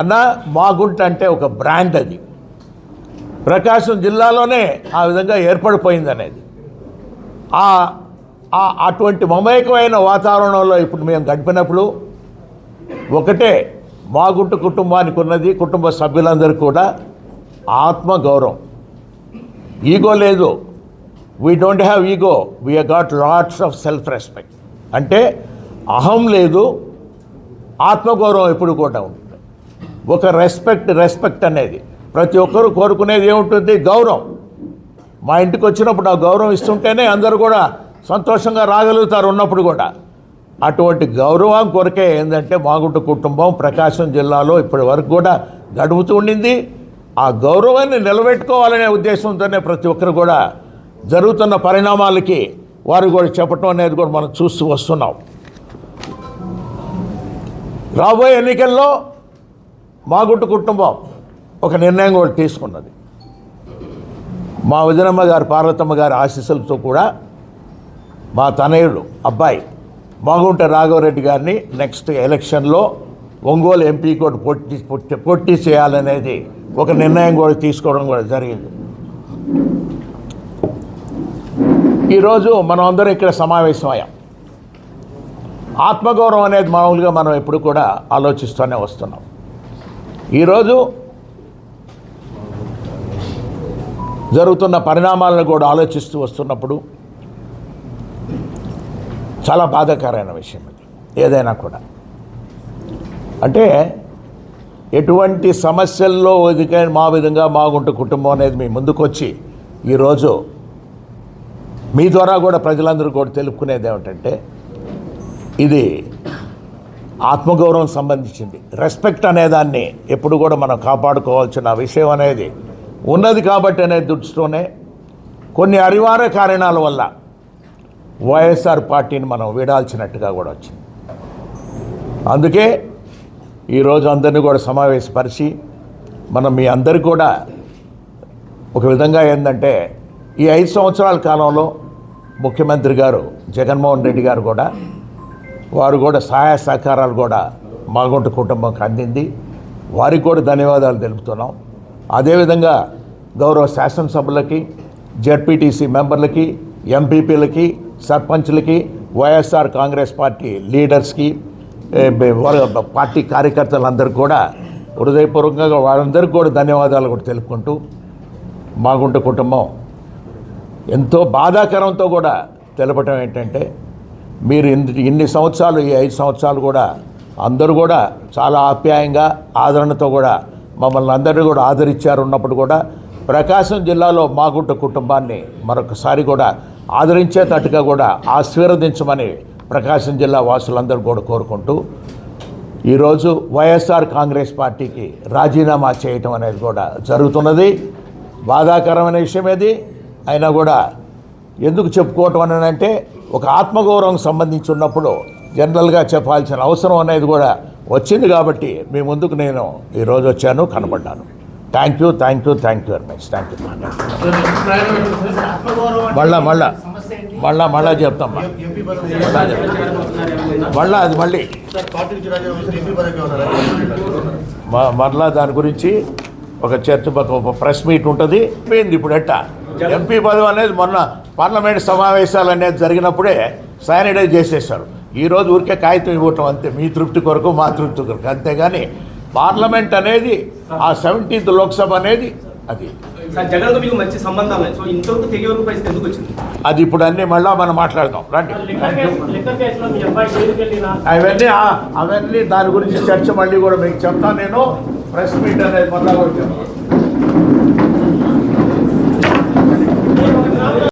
అన్న మాగుంట అంటే ఒక బ్రాండ్, అది ప్రకాశం జిల్లాలోనే ఆ విధంగా ఏర్పడిపోయింది అనేది. అటువంటి మమేకమైన వాతావరణంలో ఇప్పుడు మేము గడిపినప్పుడు ఒకటే మాగుంట కుటుంబానికి ఉన్నది, కుటుంబ సభ్యులందరూ కూడా ఆత్మగౌరవం. ఈగో లేదు, we don't have ego, we got lots of self respect. అంటే అహం లేదు, ఆత్మగౌరవం ఎప్పుడు కూడా ఉంటుంది. ఒక రెస్పెక్ట్ అనేది ప్రతి ఒక్కరూ కోరుకునేది ఏముంటుంది? గౌరవం. మా ఇంటికి వచ్చినప్పుడు ఆ గౌరవం ఇస్తుంటేనే అందరూ కూడా సంతోషంగా రాగలుగుతారు ఉన్నప్పుడు కూడా. అటువంటి గౌరవం కొరకే ఏంటంటే మాగుంట కుటుంబం ప్రకాశం జిల్లాలో ఇప్పటి వరకు కూడా గడుపుతూ ఉండింది. ఆ గౌరవాన్ని నిలబెట్టుకోవాలనే ఉద్దేశంతోనే ప్రతి ఒక్కరు కూడా జరుగుతున్న పరిణామాలకి వారు కూడా చెప్పటం అనేది కూడా మనం చూస్తూ వస్తున్నాం. రాబోయే ఎన్నికల్లో మాగుంట కుటుంబం ఒక నిర్ణయం కూడా తీసుకున్నది. మా వదినమ్మ గారు పార్వతమ్మ గారి ఆశీస్సులతో కూడా మా తనయుడు అబ్బాయి మాగుంట రాఘవరెడ్డి గారిని నెక్స్ట్ ఎలక్షన్లో ఒంగోలు ఎంపీ కూడా పోటీ చేయాలనేది ఒక నిర్ణయం కూడా తీసుకోవడం కూడా జరిగింది. ఈరోజు మనం అందరం ఇక్కడ సమావేశమయ్యాం. ఆత్మగౌరవం అనేది మామూలుగా మనం ఎప్పుడు కూడా ఆలోచిస్తూనే వస్తున్నాం. ఈరోజు జరుగుతున్న పరిణామాలను కూడా ఆలోచిస్తూ వస్తున్నప్పుడు చాలా బాధాకరమైన విషయం ఇది. ఏదైనా కూడా అంటే ఎటువంటి సమస్యల్లో మా విధంగా మాగుంట కుటుంబం అనేది మీ ముందుకు వచ్చి ఈరోజు మీ ద్వారా కూడా ప్రజలందరూ కూడా తెలుపుకునేది ఏమిటంటే ఇది ఆత్మగౌరవం సంబంధించింది. రెస్పెక్ట్ అనేదాన్ని ఎప్పుడు కూడా మనం కాపాడుకోవాల్సిన విషయం అనేది ఉన్నది. కాబట్టి అనే దృష్టితోనే కొన్ని అనివార్య కారణాల వల్ల వైఎస్ఆర్ పార్టీని మనం వీడాల్సినట్టుగా కూడా వచ్చింది. అందుకే ఈరోజు అందరినీ కూడా సమావేశపరిచి మనం మీ అందరికీ కూడా ఒక విధంగా ఏంటంటే ఈ 5 సంవత్సరాల కాలంలో ముఖ్యమంత్రి గారు జగన్మోహన్ రెడ్డి గారు కూడా వారు కూడా సహాయ సహకారాలు కూడా మాగుంట కుటుంబంకి అందింది. వారికి కూడా ధన్యవాదాలు తెలుపుతున్నాం. అదేవిధంగా గౌరవ శాసనసభ్యులకి, జెడ్పీటీసీ మెంబర్లకి, ఎంపీపీలకి, సర్పంచ్లకి, వైఎస్ఆర్ కాంగ్రెస్ పార్టీ లీడర్స్కి, పార్టీ కార్యకర్తలందరూ కూడా హృదయపూర్వకంగా వారందరికీ కూడా ధన్యవాదాలు కూడా తెలుపుకుంటూ మాగుంట కుటుంబం ఎంతో బాధాకరంతో కూడా తెలపటం ఏంటంటే మీరు ఇన్ని సంవత్సరాలు ఈ 5 సంవత్సరాలు కూడా అందరూ కూడా చాలా ఆప్యాయంగా ఆదరణతో కూడా మమ్మల్ని అందరినీ కూడా ఆదరించారు. ఉన్నప్పుడు కూడా ప్రకాశం జిల్లాలో మాగుంట కుటుంబాన్ని మరొకసారి కూడా ఆదరించేటట్టుగా కూడా ఆశీర్వదించమని ప్రకాశం జిల్లా వాసులందరూ కూడా కోరుకుంటూ ఈరోజు వైఎస్ఆర్ కాంగ్రెస్ పార్టీకి రాజీనామా చేయటం అనేది కూడా జరుగుతున్నది. బాధాకరమైన విషయం ఏది అయినా కూడా ఎందుకు చెప్పుకోవటం అని అంటే ఒక ఆత్మగౌరవం సంబంధించి ఉన్నప్పుడు జనరల్గా చెప్పాల్సిన అవసరం అనేది కూడా వచ్చింది. కాబట్టి మీ ముందుకు నేను ఈరోజు వచ్చాను, కనపడ్డాను. Thank you very much. Thank you. మళ్ళా చెప్తాం. అది మళ్ళా దాని గురించి ఒక చర్చ, ఒక ప్రెస్ మీట్ ఉంటుంది. ఇప్పుడు ఎంపీ పదవి అనేది మొన్న పార్లమెంట్ సమావేశాలు అనేది జరిగినప్పుడే శానిటైజ్ చేసేసారు. ఈరోజు ఊరికే కాగితం ఇవ్వటం అంతే, మీ తృప్తి కొరకు మా తృప్తి కొరకు, అంతేగాని పార్లమెంట్ అనేది ఆ 17th లోక్సభ అనేది అది అది ఇప్పుడు అన్నీ మళ్ళీ మనం మాట్లాడదాం. రండి, అవన్నీ దాని గురించి చర్చ మళ్ళీ కూడా మీకు చెప్తాను. నేను ప్రెస్ మీట్ అనేది మళ్ళీ కూడా చెప్తాను.